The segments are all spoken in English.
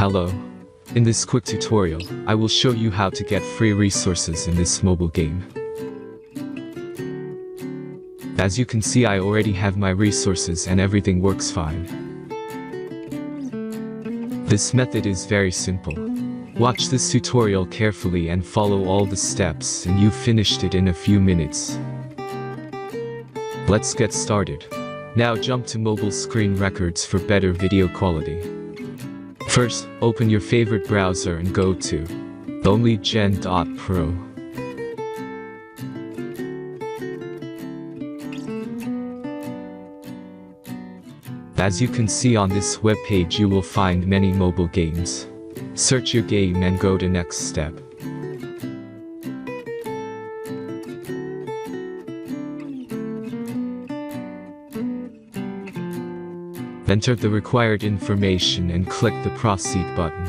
Hello. In this quick tutorial, I will show you how to get free resources in this mobile game. As you can see, I already have my resources and everything works fine. This method is very simple. Watch this tutorial carefully and follow all the steps and you've finished it in a few minutes. Let's get started. Now jump to mobile screen records for better video quality. First, open your favorite browser and go to onlygen.pro. As you can see on this web page, you will find many mobile games. Search your game and go to next step. Enter the required information and click the proceed button.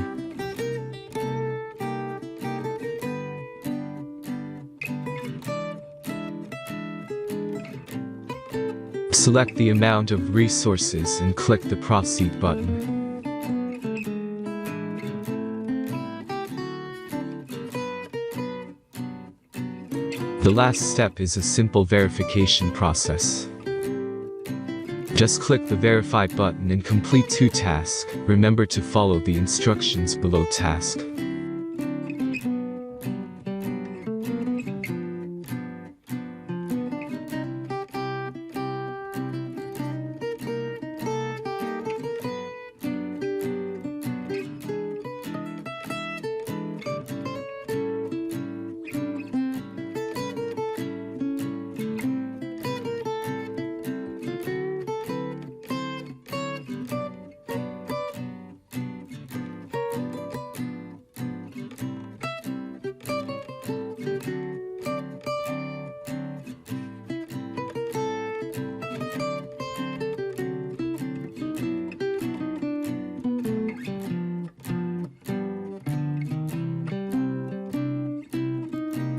Select the amount of resources and click the proceed button. The last step is a simple verification process. Just click the verify button and complete 2 tasks. Remember to follow the instructions below task.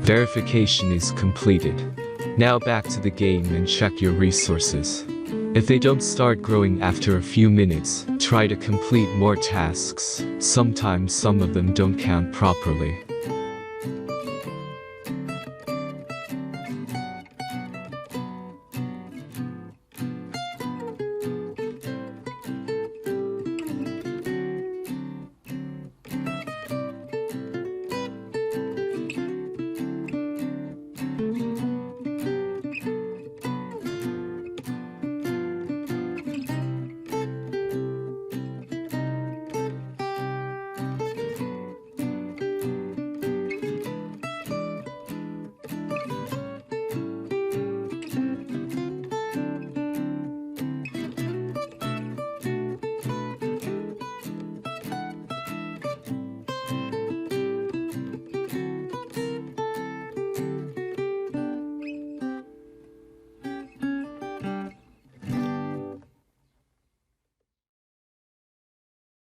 Verification is completed. Now back to the game and check your resources. If they don't start growing after a few minutes, try to complete more tasks. Sometimes some of them don't count properly.